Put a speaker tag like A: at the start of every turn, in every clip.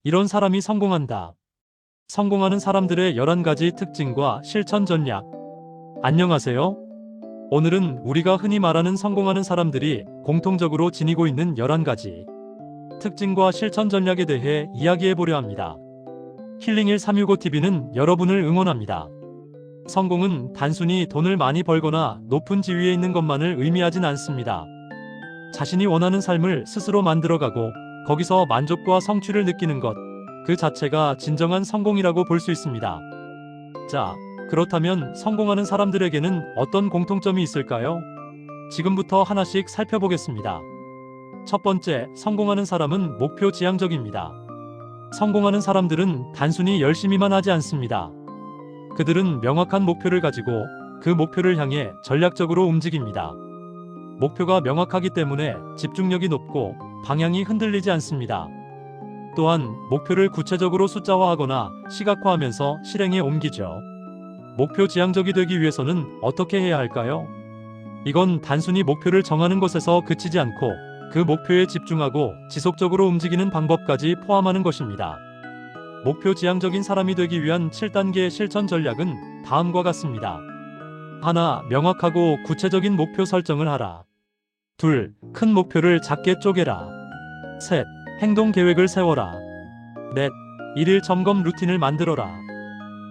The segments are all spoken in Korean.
A: 이런 사람이 성공한다. 성공하는 사람들의 11가지 특징과 실천 전략. 안녕하세요. 오늘은 우리가 흔히 말하는 성공하는 사람들이 공통적으로 지니고 있는 11가지 특징과 실천 전략에 대해 이야기해 보려 합니다. 힐링1365TV는 여러분을 응원합니다. 성공은 단순히 돈을 많이 벌거나 높은 지위에 있는 것만을 의미하진 않습니다. 자신이 원하는 삶을 스스로 만들어가고 거기서 만족과 성취를 느끼는 것, 그 자체가 진정한 성공이라고 볼 수 있습니다. 자, 그렇다면 성공하는 사람들에게는 어떤 공통점이 있을까요? 지금부터 하나씩 살펴보겠습니다. 첫 번째, 성공하는 사람은 목표 지향적입니다. 성공하는 사람들은 단순히 열심히만 하지 않습니다. 그들은 명확한 목표를 가지고 그 목표를 향해 전략적으로 움직입니다. 목표가 명확하기 때문에 집중력이 높고 방향이 흔들리지 않습니다. 또한 목표를 구체적으로 숫자화하거나 시각화하면서 실행에 옮기죠. 목표 지향적이 되기 위해서는 어떻게 해야 할까요? 이건 단순히 목표를 정하는 것에서 그치지 않고 그 목표에 집중하고 지속적으로 움직이는 방법까지 포함하는 것입니다. 목표 지향적인 사람이 되기 위한 7단계 실천 전략은 다음과 같습니다. 하나, 명확하고 구체적인 목표 설정을 하라. 둘, 큰 목표를 작게 쪼개라. 셋, 행동 계획을 세워라. 넷, 일일 점검 루틴을 만들어라.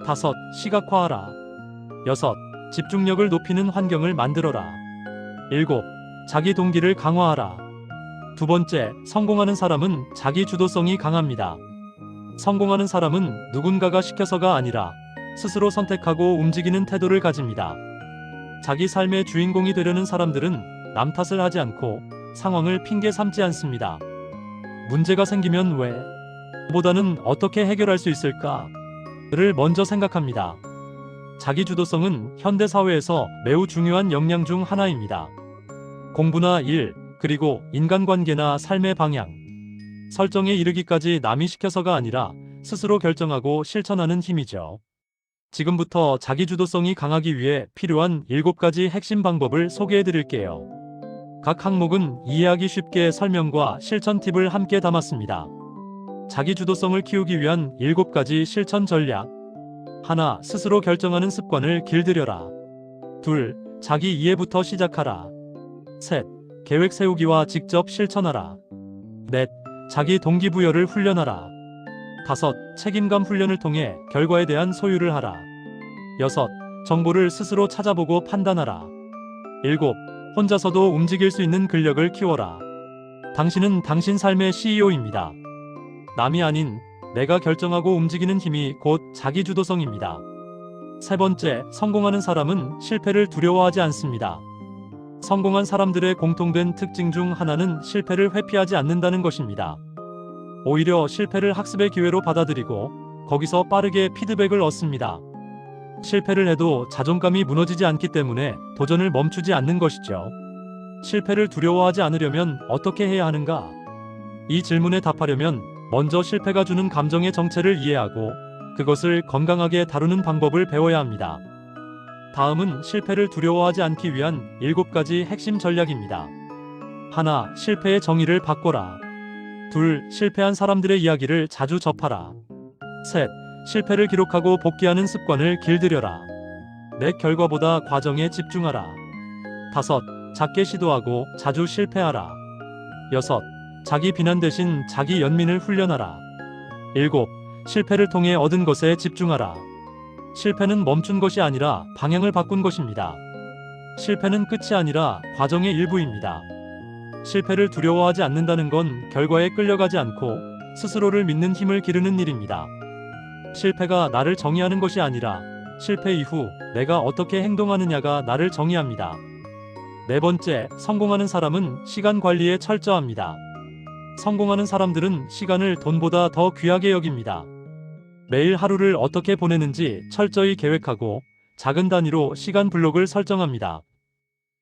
A: 다섯, 시각화하라. 여섯, 집중력을 높이는 환경을 만들어라. 일곱, 자기 동기를 강화하라. 두 번째, 성공하는 사람은 자기 주도성이 강합니다. 성공하는 사람은 누군가가 시켜서가 아니라 스스로 선택하고 움직이는 태도를 가집니다. 자기 삶의 주인공이 되려는 사람들은 남 탓을 하지 않고 상황을 핑계 삼지 않습니다. 문제가 생기면 왜? 보다는 어떻게 해결할 수 있을까?를 먼저 생각합니다. 자기 주도성은 현대 사회에서 매우 중요한 역량 중 하나입니다. 공부나 일, 그리고 인간관계나 삶의 방향, 설정에 이르기까지 남이 시켜서가 아니라 스스로 결정하고 실천하는 힘이죠. 지금부터 자기 주도성이 강하기 위해 필요한 7가지 핵심 방법을 소개해 드릴게요. 각 항목은 이해하기 쉽게 설명과 실천 팁을 함께 담았습니다. 자기 주도성을 키우기 위한 7가지 실천 전략. 하나, 스스로 결정하는 습관을 길들여라. 둘, 자기 이해부터 시작하라. 셋, 계획 세우기와 직접 실천하라. 넷, 자기 동기부여를 훈련하라. 다섯, 책임감 훈련을 통해 결과에 대한 소유를 하라. 여섯, 정보를 스스로 찾아보고 판단하라. 일곱, 혼자서도 움직일 수 있는 근력을 키워라. 당신은 당신 삶의 CEO입니다. 남이 아닌 내가 결정하고 움직이는 힘이 곧 자기주도성입니다. 세 번째, 성공하는 사람은 실패를 두려워하지 않습니다. 성공한 사람들의 공통된 특징 중 하나는 실패를 회피하지 않는다는 것입니다. 오히려 실패를 학습의 기회로 받아들이고 거기서 빠르게 피드백을 얻습니다. 실패를 해도 자존감이 무너지지 않기 때문에 도전을 멈추지 않는 것이죠. 실패를 두려워하지 않으려면 어떻게 해야 하는가? 이 질문에 답하려면 먼저 실패가 주는 감정의 정체를 이해하고 그것을 건강하게 다루는 방법을 배워야 합니다. 다음은 실패를 두려워하지 않기 위한 7가지 핵심 전략입니다. 하나, 실패의 정의를 바꿔라. 둘, 실패한 사람들의 이야기를 자주 접하라. 셋, 실패를 기록하고 복귀하는 습관을 길들여라. 내 결과보다 과정에 집중하라. 다섯, 작게 시도하고 자주 실패하라. 여섯, 자기 비난 대신 자기 연민을 훈련하라. 일곱, 실패를 통해 얻은 것에 집중하라. 실패는 멈춘 것이 아니라 방향을 바꾼 것입니다. 실패는 끝이 아니라 과정의 일부입니다. 실패를 두려워하지 않는다는 건 결과에 끌려가지 않고 스스로를 믿는 힘을 기르는 일입니다. 실패가 나를 정의하는 것이 아니라 실패 이후 내가 어떻게 행동하느냐가 나를 정의합니다. 네 번째, 성공하는 사람은 시간 관리에 철저합니다. 성공하는 사람들은 시간을 돈보다 더 귀하게 여깁니다. 매일 하루를 어떻게 보내는지 철저히 계획하고 작은 단위로 시간 블록을 설정합니다.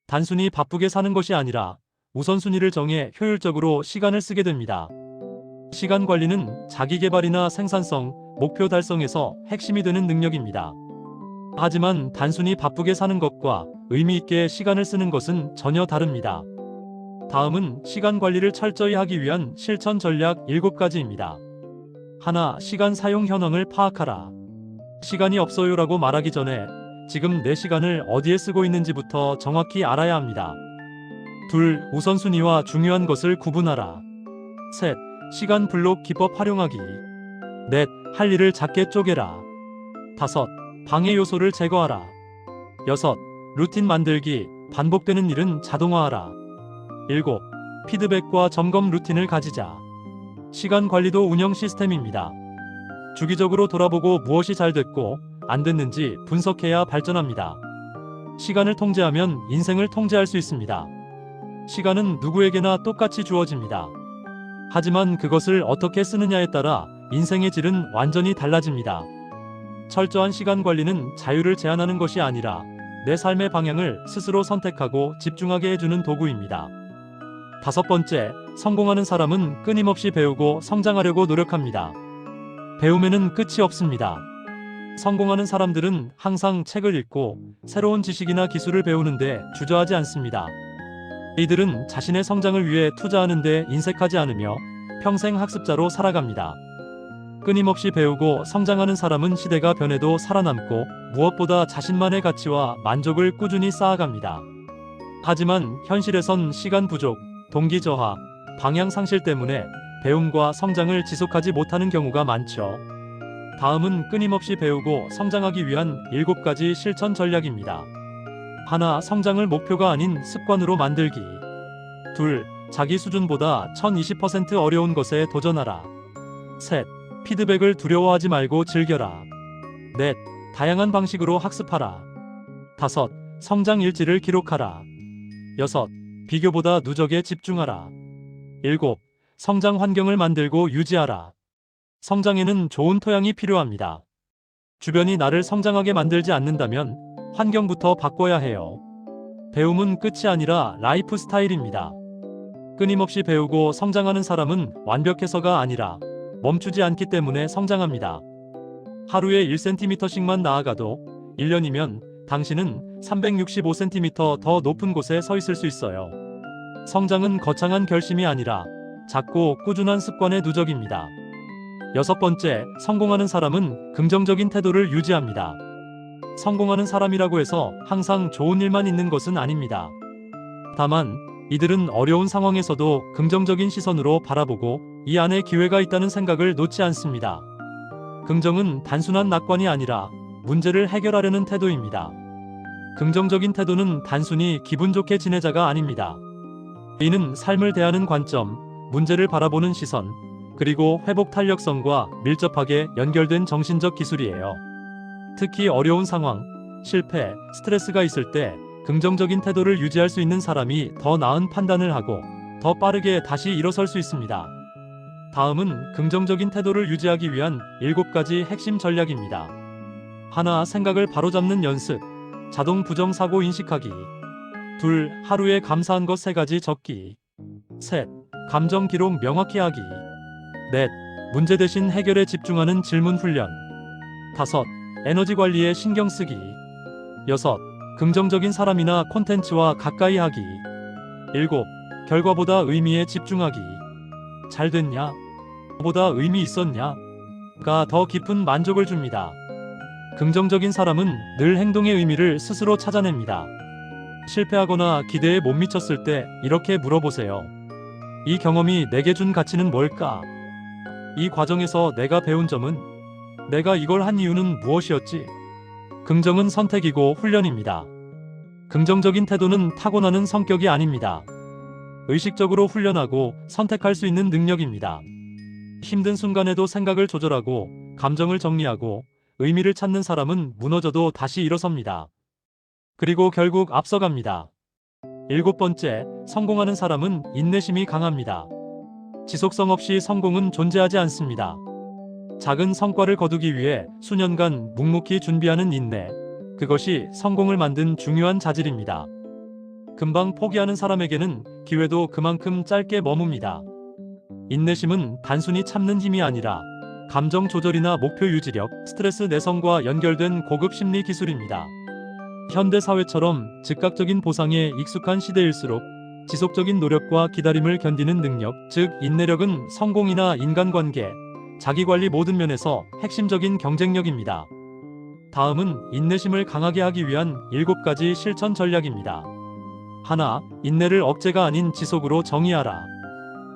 A: 단순히 바쁘게 사는 것이 아니라 우선순위를 정해 효율적으로 시간을 쓰게 됩니다. 시간 관리는 자기 개발이나 생산성, 목표 달성에서 핵심이 되는 능력입니다. 하지만 단순히 바쁘게 사는 것과 의미 있게 시간을 쓰는 것은 전혀 다릅니다. 다음은 시간 관리를 철저히 하기 위한 실천 전략 7가지입니다. 하나, 시간 사용 현황을 파악하라. 시간이 없어요라고 말하기 전에 지금 내 시간을 어디에 쓰고 있는지부터 정확히 알아야 합니다. 둘, 우선순위와 중요한 것을 구분하라. 셋, 시간 블록 기법 활용하기. 넷, 할 일을 작게 쪼개라. 다섯, 방해 요소를 제거하라. 여섯, 루틴 만들기, 반복되는 일은 자동화하라. 일곱, 피드백과 점검 루틴을 가지자. 시간 관리도 운영 시스템입니다. 주기적으로 돌아보고 무엇이 잘 됐고 안 됐는지 분석해야 발전합니다. 시간을 통제하면 인생을 통제할 수 있습니다. 시간은 누구에게나 똑같이 주어집니다. 하지만 그것을 어떻게 쓰느냐에 따라 인생의 질은 완전히 달라집니다. 철저한 시간 관리는 자유를 제한하는 것이 아니라 내 삶의 방향을 스스로 선택하고 집중하게 해주는 도구입니다. 다섯 번째, 성공하는 사람은 끊임없이 배우고 성장하려고 노력합니다. 배움에는 끝이 없습니다. 성공하는 사람들은 항상 책을 읽고 새로운 지식이나 기술을 배우는데 주저하지 않습니다. 이들은 자신의 성장을 위해 투자하는 데 인색하지 않으며 평생 학습자로 살아갑니다. 끊임없이 배우고 성장하는 사람은 시대가 변해도 살아남고 무엇보다 자신만의 가치와 만족을 꾸준히 쌓아갑니다. 하지만 현실에선 시간 부족, 동기 저하, 방향 상실 때문에 배움과 성장을 지속하지 못하는 경우가 많죠. 다음은 끊임없이 배우고 성장하기 위한 7가지 실천 전략입니다. 하나, 성장을 목표가 아닌 습관으로 만들기. 둘, 자기 수준보다 1020% 어려운 것에 도전하라. 셋, 피드백을 두려워하지 말고 즐겨라. 넷, 다양한 방식으로 학습하라. 다섯, 성장 일지를 기록하라. 여섯, 비교보다 누적에 집중하라. 일곱, 성장 환경을 만들고 유지하라. 성장에는 좋은 토양이 필요합니다. 주변이 나를 성장하게 만들지 않는다면 환경부터 바꿔야 해요. 배움은 끝이 아니라 라이프 스타일입니다. 끊임없이 배우고 성장하는 사람은 완벽해서가 아니라 멈추지 않기 때문에 성장합니다. 하루에 1cm씩만 나아가도 1년이면 당신은 365cm 더 높은 곳에 서 있을 수 있어요. 성장은 거창한 결심이 아니라 작고 꾸준한 습관의 누적입니다. 여섯 번째, 성공하는 사람은 긍정적인 태도를 유지합니다. 성공하는 사람이라고 해서 항상 좋은 일만 있는 것은 아닙니다. 다만 이들은 어려운 상황에서도 긍정적인 시선으로 바라보고 이 안에 기회가 있다는 생각을 놓지 않습니다. 긍정은 단순한 낙관이 아니라 문제를 해결하려는 태도입니다. 긍정적인 태도는 단순히 기분 좋게 지내자가 아닙니다. 이는 삶을 대하는 관점, 문제를 바라보는 시선, 그리고 회복 탄력성과 밀접하게 연결된 정신적 기술이에요. 특히 어려운 상황, 실패, 스트레스가 있을 때 긍정적인 태도를 유지할 수 있는 사람이 더 나은 판단을 하고 더 빠르게 다시 일어설 수 있습니다. 다음은 긍정적인 태도를 유지하기 위한 7가지 핵심 전략입니다. 하나, 생각을 바로잡는 연습. 자동 부정 사고 인식하기. 둘, 하루에 감사한 것 3가지 적기. 셋, 감정 기록 명확히 하기. 넷, 문제 대신 해결에 집중하는 질문 훈련. 다섯, 에너지 관리에 신경 쓰기. 여섯, 긍정적인 사람이나 콘텐츠와 가까이 하기. 일곱, 결과보다 의미에 집중하기. 잘 됐냐? 보다 의미 있었냐? 가 더 깊은 만족을 줍니다. 긍정적인 사람은 늘 행동의 의미를 스스로 찾아냅니다. 실패하거나 기대에 못 미쳤을 때 이렇게 물어보세요. 이 경험이 내게 준 가치는 뭘까? 이 과정에서 내가 배운 점은? 내가 이걸 한 이유는 무엇이었지? 긍정은 선택이고 훈련입니다. 긍정적인 태도는 타고나는 성격이 아닙니다. 의식적으로 훈련하고 선택할 수 있는 능력입니다. 힘든 순간에도 생각을 조절하고 감정을 정리하고 의미를 찾는 사람은 무너져도 다시 일어섭니다. 그리고 결국 앞서갑니다. 7번째, 성공하는 사람은 인내심이 강합니다. 지속성 없이 성공은 존재하지 않습니다. 작은 성과를 거두기 위해 수년간 묵묵히 준비하는 인내, 그것이 성공을 만든 중요한 자질입니다. 금방 포기하는 사람에게는 기회도 그만큼 짧게 머뭅니다. 인내심은 단순히 참는 힘이 아니라 감정 조절이나 목표 유지력, 스트레스 내성과 연결된 고급 심리 기술입니다. 현대 사회처럼 즉각적인 보상에 익숙한 시대일수록 지속적인 노력과 기다림을 견디는 능력, 즉 인내력은 성공이나 인간관계, 자기관리 모든 면에서 핵심적인 경쟁력입니다. 다음은 인내심을 강하게 하기 위한 7가지 실천 전략입니다. 하나, 인내를 억제가 아닌 지속으로 정의하라.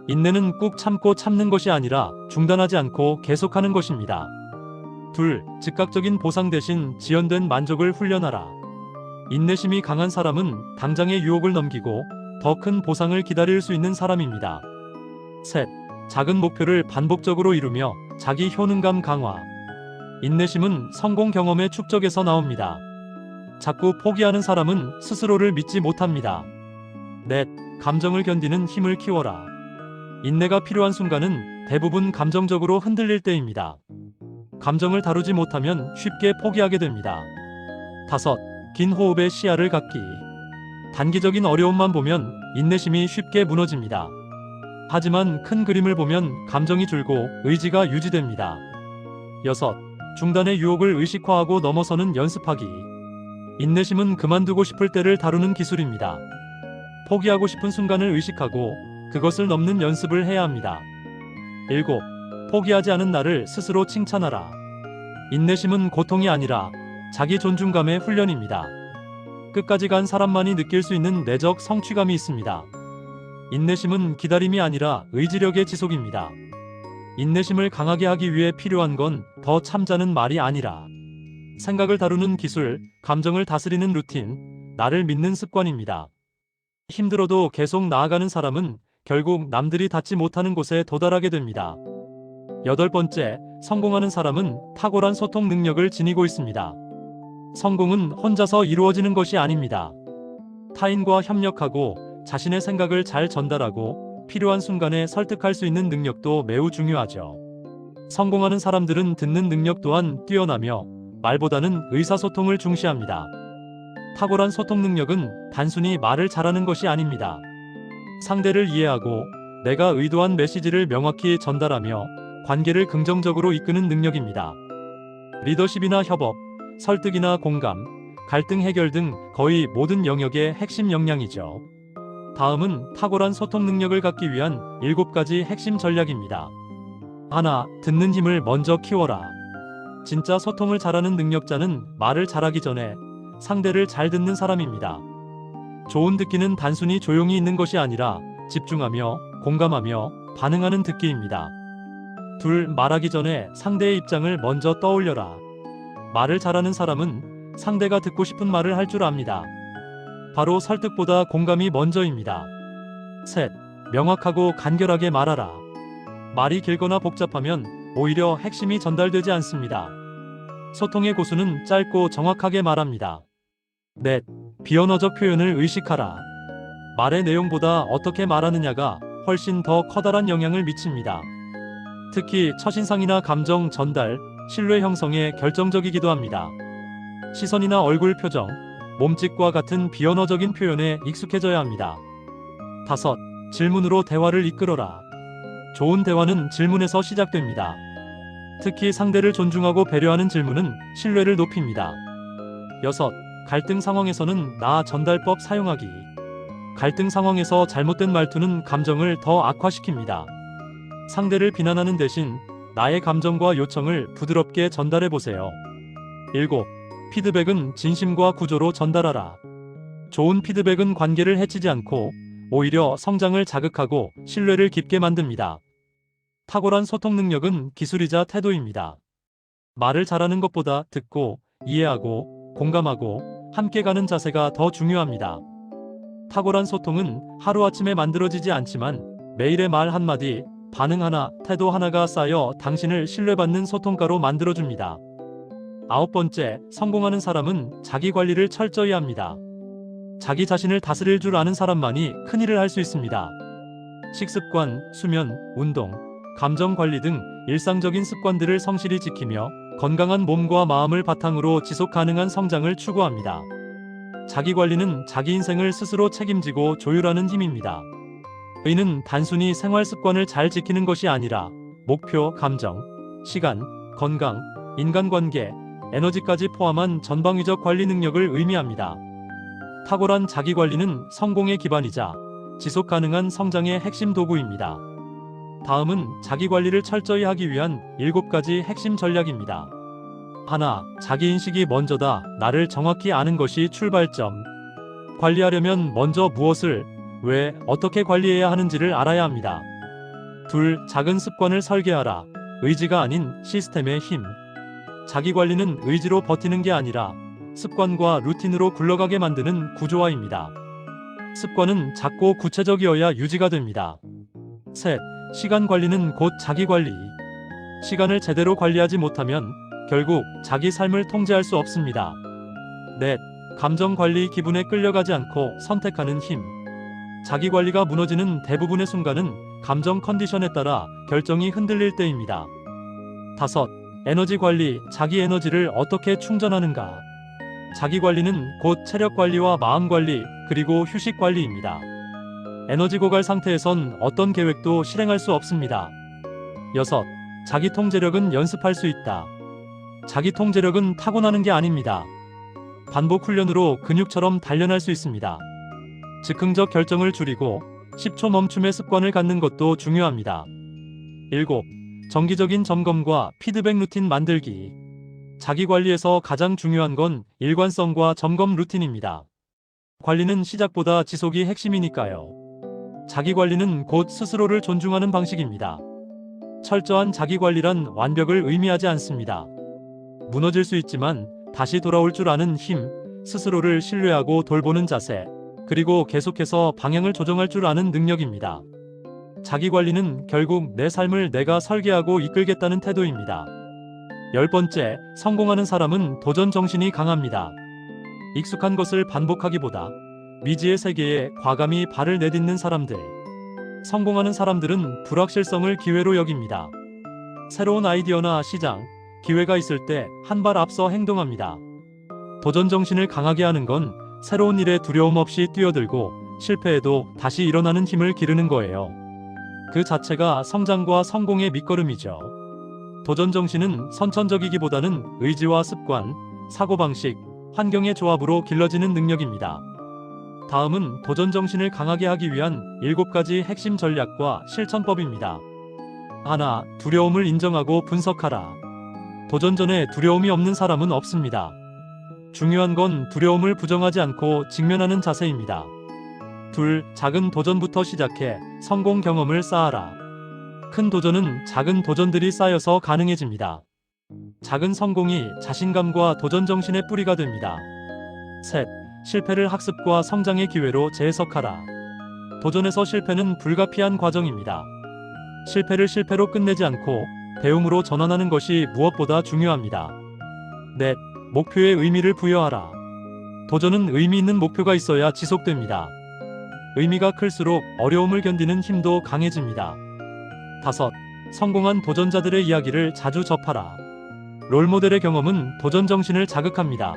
A: 인내는 꾹 참고 참는 것이 아니라 중단하지 않고 계속하는 것입니다. 둘, 즉각적인 보상 대신 지연된 만족을 훈련하라. 인내심이 강한 사람은 당장의 유혹을 넘기고 더 큰 보상을 기다릴 수 있는 사람입니다. 셋, 작은 목표를 반복적으로 이루며 자기 효능감 강화. 인내심은 성공 경험의 축적에서 나옵니다. 자꾸 포기하는 사람은 스스로를 믿지 못합니다. 넷, 감정을 견디는 힘을 키워라. 인내가 필요한 순간은 대부분 감정적으로 흔들릴 때입니다. 감정을 다루지 못하면 쉽게 포기하게 됩니다. 다섯, 긴 호흡에 시야를 갖기. 단기적인 어려움만 보면 인내심이 쉽게 무너집니다. 하지만 큰 그림을 보면 감정이 줄고 의지가 유지됩니다. 여섯, 중단의 유혹을 의식화하고 넘어서는 연습하기. 인내심은 그만두고 싶을 때를 다루는 기술입니다. 포기하고 싶은 순간을 의식하고 그것을 넘는 연습을 해야 합니다. 일곱, 포기하지 않은 나를 스스로 칭찬하라. 인내심은 고통이 아니라 자기 존중감의 훈련입니다. 끝까지 간 사람만이 느낄 수 있는 내적 성취감이 있습니다. 인내심은 기다림이 아니라 의지력의 지속입니다. 인내심을 강하게 하기 위해 필요한 건 더 참자는 말이 아니라 생각을 다루는 기술, 감정을 다스리는 루틴, 나를 믿는 습관입니다. 힘들어도 계속 나아가는 사람은 결국 남들이 닿지 못하는 곳에 도달하게 됩니다. 여덟 번째, 성공하는 사람은 탁월한 소통 능력을 지니고 있습니다. 성공은 혼자서 이루어지는 것이 아닙니다. 타인과 협력하고 자신의 생각을 잘 전달하고 필요한 순간에 설득할 수 있는 능력도 매우 중요하죠. 성공하는 사람들은 듣는 능력 또한 뛰어나며 말보다는 의사소통을 중시합니다. 탁월한 소통 능력은 단순히 말을 잘하는 것이 아닙니다. 상대를 이해하고 내가 의도한 메시지를 명확히 전달하며 관계를 긍정적으로 이끄는 능력입니다. 리더십이나 협업, 설득이나 공감, 갈등 해결 등 거의 모든 영역의 핵심 역량이죠. 다음은 탁월한 소통 능력을 갖기 위한 7가지 핵심 전략입니다. 하나, 듣는 힘을 먼저 키워라. 진짜 소통을 잘하는 능력자는 말을 잘하기 전에 상대를 잘 듣는 사람입니다. 좋은 듣기는 단순히 조용히 있는 것이 아니라 집중하며 공감하며 반응하는 듣기입니다. 둘, 말하기 전에 상대의 입장을 먼저 떠올려라. 말을 잘하는 사람은 상대가 듣고 싶은 말을 할 줄 압니다. 바로 설득보다 공감이 먼저입니다. 셋, 명확하고 간결하게 말하라. 말이 길거나 복잡하면 오히려 핵심이 전달되지 않습니다. 소통의 고수는 짧고 정확하게 말합니다. 넷, 비언어적 표현을 의식하라. 말의 내용보다 어떻게 말하느냐가 훨씬 더 커다란 영향을 미칩니다. 특히 첫인상이나 감정 전달, 신뢰 형성에 결정적이기도 합니다. 시선이나 얼굴 표정, 몸짓과 같은 비언어적인 표현에 익숙해져야 합니다. 다섯, 질문으로 대화를 이끌어라. 좋은 대화는 질문에서 시작됩니다. 특히 상대를 존중하고 배려하는 질문은 신뢰를 높입니다. 여섯, 갈등 상황에서는 나 전달법 사용하기. 갈등 상황에서 잘못된 말투는 감정을 더 악화시킵니다. 상대를 비난하는 대신 나의 감정과 요청을 부드럽게 전달해 보세요. 일곱, 피드백은 진심과 구조로 전달하라. 좋은 피드백은 관계를 해치지 않고 오히려 성장을 자극하고 신뢰를 깊게 만듭니다. 탁월한 소통 능력은 기술이자 태도입니다. 말을 잘하는 것보다 듣고, 이해하고, 공감하고, 함께 가는 자세가 더 중요합니다. 탁월한 소통은 하루아침에 만들어지지 않지만 매일의 말 한마디, 반응 하나, 태도 하나가 쌓여 당신을 신뢰받는 소통가로 만들어줍니다. 아홉 번째, 성공하는 사람은 자기 관리를 철저히 합니다. 자기 자신을 다스릴 줄 아는 사람만이 큰일을 할 수 있습니다. 식습관, 수면, 운동, 감정 관리 등 일상적인 습관들을 성실히 지키며 건강한 몸과 마음을 바탕으로 지속 가능한 성장을 추구합니다. 자기 관리는 자기 인생을 스스로 책임지고 조율하는 힘입니다. 의는 단순히 생활 습관을 잘 지키는 것이 아니라 목표, 감정, 시간, 건강, 인간관계, 에너지까지 포함한 전방위적 관리 능력을 의미합니다. 탁월한 자기 관리는 성공의 기반이자 지속 가능한 성장의 핵심 도구입니다. 다음은 자기 관리를 철저히 하기 위한 7가지 핵심 전략입니다. 하나, 자기 인식이 먼저다. 나를 정확히 아는 것이 출발점. 관리하려면 먼저 무엇을, 왜, 어떻게 관리해야 하는지를 알아야 합니다. 둘, 작은 습관을 설계하라. 의지가 아닌 시스템의 힘. 자기 관리는 의지로 버티는 게 아니라 습관과 루틴으로 굴러가게 만드는 구조화입니다. 습관은 작고 구체적이어야 유지가 됩니다. 셋, 시간 관리는 곧 자기 관리. 시간을 제대로 관리하지 못하면 결국 자기 삶을 통제할 수 없습니다. 넷, 감정 관리. 기분에 끌려가지 않고 선택하는 힘. 자기 관리가 무너지는 대부분의 순간은 감정 컨디션에 따라 결정이 흔들릴 때입니다. 다섯, 에너지 관리. 자기 에너지를 어떻게 충전하는가. 자기 관리는 곧 체력 관리와 마음 관리, 그리고 휴식 관리입니다. 에너지 고갈 상태에선 어떤 계획도 실행할 수 없습니다. 여섯, 자기 통제력은 연습할 수 있다. 자기 통제력은 타고나는 게 아닙니다. 반복 훈련으로 근육처럼 단련할 수 있습니다. 즉흥적 결정을 줄이고 10초 멈춤의 습관을 갖는 것도 중요합니다. 7. 정기적인 점검과 피드백 루틴 만들기. 자기 관리에서 가장 중요한 건 일관성과 점검 루틴입니다. 관리는 시작보다 지속이 핵심이니까요. 자기 관리는 곧 스스로를 존중하는 방식입니다. 철저한 자기 관리란 완벽을 의미하지 않습니다. 무너질 수 있지만 다시 돌아올 줄 아는 힘, 스스로를 신뢰하고 돌보는 자세, 그리고 계속해서 방향을 조정할 줄 아는 능력입니다. 자기 관리는 결국 내 삶을 내가 설계하고 이끌겠다는 태도입니다. 10번째, 성공하는 사람은 도전 정신이 강합니다. 익숙한 것을 반복하기보다 미지의 세계에 과감히 발을 내딛는 사람들. 성공하는 사람들은 불확실성을 기회로 여깁니다. 새로운 아이디어나 시장, 기회가 있을 때 한 발 앞서 행동합니다. 도전 정신을 강하게 하는 건 새로운 일에 두려움 없이 뛰어들고 실패해도 다시 일어나는 힘을 기르는 거예요. 그 자체가 성장과 성공의 밑거름이죠. 도전 정신은 선천적이기보다는 의지와 습관, 사고방식, 환경의 조합으로 길러지는 능력입니다. 다음은 도전 정신을 강하게 하기 위한 7가지 핵심 전략과 실천법입니다. 하나, 두려움을 인정하고 분석하라. 도전 전에 두려움이 없는 사람은 없습니다. 중요한 건 두려움을 부정하지 않고 직면하는 자세입니다. 둘, 작은 도전부터 시작해 성공 경험을 쌓아라. 큰 도전은 작은 도전들이 쌓여서 가능해집니다. 작은 성공이 자신감과 도전 정신의 뿌리가 됩니다. 셋, 실패를 학습과 성장의 기회로 재해석하라. 도전에서 실패는 불가피한 과정입니다. 실패를 실패로 끝내지 않고 배움으로 전환하는 것이 무엇보다 중요합니다. 넷, 목표에 의미를 부여하라. 도전은 의미 있는 목표가 있어야 지속됩니다. 의미가 클수록 어려움을 견디는 힘도 강해집니다. 다섯, 성공한 도전자들의 이야기를 자주 접하라. 롤모델의 경험은 도전 정신을 자극합니다.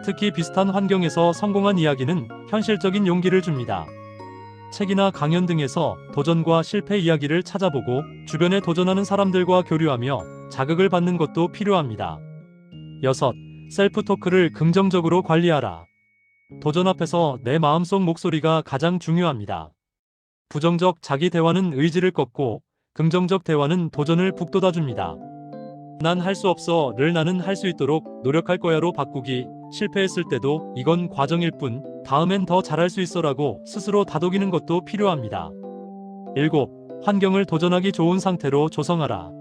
A: 특히 비슷한 환경에서 성공한 이야기는 현실적인 용기를 줍니다. 책이나 강연 등에서 도전과 실패 이야기를 찾아보고 주변에 도전하는 사람들과 교류하며 자극을 받는 것도 필요합니다. 여섯, 셀프 토크를 긍정적으로 관리하라. 도전 앞에서 내 마음속 목소리가 가장 중요합니다. 부정적 자기 대화는 의지를 꺾고 긍정적 대화는 도전을 북돋아줍니다. 난 할 수 없어를 나는 할 수 있도록 노력할 거야로 바꾸기. 실패했을 때도 이건 과정일 뿐, 다음엔 더 잘할 수 있어라고 스스로 다독이는 것도 필요합니다. 7. 환경을 도전하기 좋은 상태로 조성하라.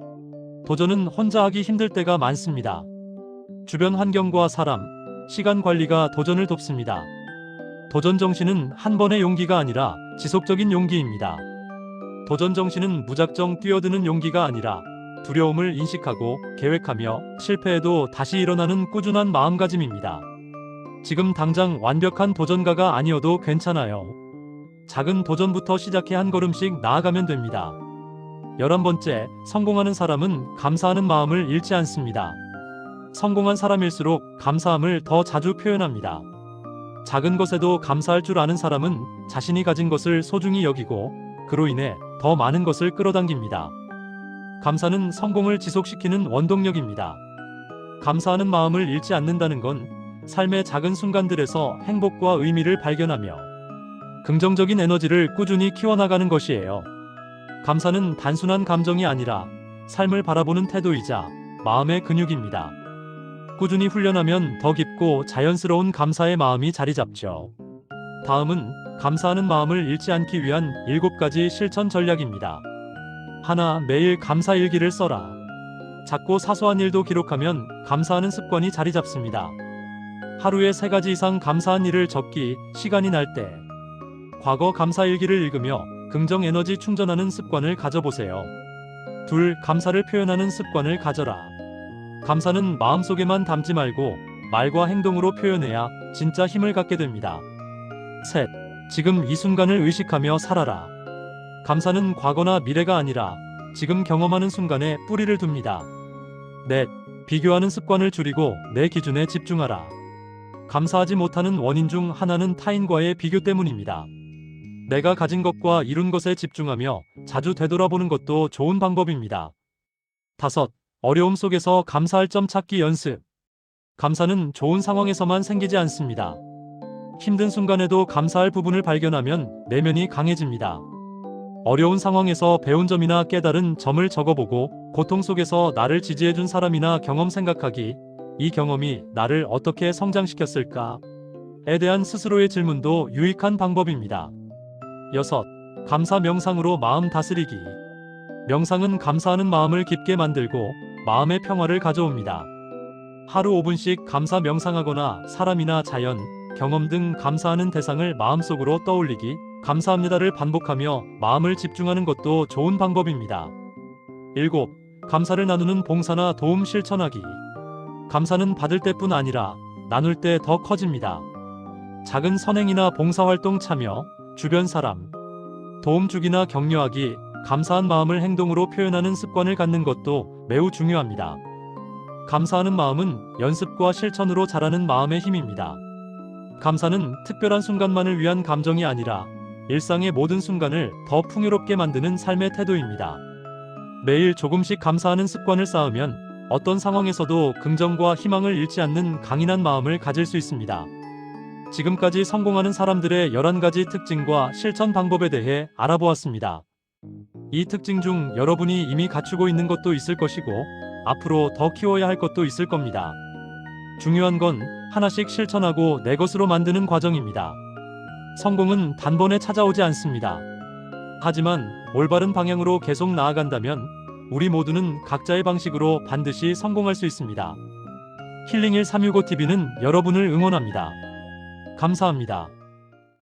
A: 도전은 혼자 하기 힘들 때가 많습니다. 주변 환경과 사람, 시간 관리가 도전을 돕습니다. 도전 정신은 한 번의 용기가 아니라 지속적인 용기입니다. 도전 정신은 무작정 뛰어드는 용기가 아니라 두려움을 인식하고 계획하며 실패해도 다시 일어나는 꾸준한 마음가짐입니다. 지금 당장 완벽한 도전가가 아니어도 괜찮아요. 작은 도전부터 시작해 한 걸음씩 나아가면 됩니다. 11번째, 성공하는 사람은 감사하는 마음을 잃지 않습니다. 성공한 사람일수록 감사함을 더 자주 표현합니다. 작은 것에도 감사할 줄 아는 사람은 자신이 가진 것을 소중히 여기고 그로 인해 더 많은 것을 끌어당깁니다. 감사는 성공을 지속시키는 원동력입니다. 감사하는 마음을 잃지 않는다는 건 삶의 작은 순간들에서 행복과 의미를 발견하며 긍정적인 에너지를 꾸준히 키워나가는 것이에요. 감사는 단순한 감정이 아니라 삶을 바라보는 태도이자 마음의 근육입니다. 꾸준히 훈련하면 더 깊고 자연스러운 감사의 마음이 자리 잡죠. 다음은 감사하는 마음을 잃지 않기 위한 7가지 실천 전략입니다. 하나, 매일 감사 일기를 써라. 작고 사소한 일도 기록하면 감사하는 습관이 자리 잡습니다. 하루에 3가지 이상 감사한 일을 적기, 시간이 날 때. 과거 감사 일기를 읽으며 긍정 에너지 충전하는 습관을 가져보세요. 둘, 감사를 표현하는 습관을 가져라. 감사는 마음속에만 담지 말고 말과 행동으로 표현해야 진짜 힘을 갖게 됩니다. 셋, 지금 이 순간을 의식하며 살아라. 감사는 과거나 미래가 아니라 지금 경험하는 순간에 뿌리를 둡니다. 넷, 비교하는 습관을 줄이고 내 기준에 집중하라. 감사하지 못하는 원인 중 하나는 타인과의 비교 때문입니다. 내가 가진 것과 이룬 것에 집중하며 자주 되돌아보는 것도 좋은 방법입니다. 다섯, 어려움 속에서 감사할 점 찾기 연습. 감사는 좋은 상황에서만 생기지 않습니다. 힘든 순간에도 감사할 부분을 발견하면 내면이 강해집니다. 어려운 상황에서 배운 점이나 깨달은 점을 적어보고 고통 속에서 나를 지지해준 사람이나 경험 생각하기, 이 경험이 나를 어떻게 성장시켰을까에 대한 스스로의 질문도 유익한 방법입니다. 여섯, 감사 명상으로 마음 다스리기. 명상은 감사하는 마음을 깊게 만들고 마음의 평화를 가져옵니다. 하루 5분씩 감사 명상하거나 사람이나 자연, 경험 등 감사하는 대상을 마음속으로 떠올리기, 감사합니다를 반복하며 마음을 집중하는 것도 좋은 방법입니다. 7. 감사를 나누는 봉사나 도움 실천하기. 감사는 받을 때뿐 아니라 나눌 때 더 커집니다. 작은 선행이나 봉사활동 참여, 주변 사람 도움 주기나 격려하기, 감사한 마음을 행동으로 표현하는 습관을 갖는 것도 매우 중요합니다. 감사하는 마음은 연습과 실천으로 자라는 마음의 힘입니다. 감사는 특별한 순간만을 위한 감정이 아니라 일상의 모든 순간을 더 풍요롭게 만드는 삶의 태도입니다. 매일 조금씩 감사하는 습관을 쌓으면 어떤 상황에서도 긍정과 희망을 잃지 않는 강인한 마음을 가질 수 있습니다. 지금까지 성공하는 사람들의 11가지 특징과 실천 방법에 대해 알아보았습니다. 이 특징 중 여러분이 이미 갖추고 있는 것도 있을 것이고 앞으로 더 키워야 할 것도 있을 겁니다. 중요한 건 하나씩 실천하고 내 것으로 만드는 과정입니다. 성공은 단번에 찾아오지 않습니다. 하지만 올바른 방향으로 계속 나아간다면 우리 모두는 각자의 방식으로 반드시 성공할 수 있습니다. 힐링1365TV는 여러분을 응원합니다. 감사합니다.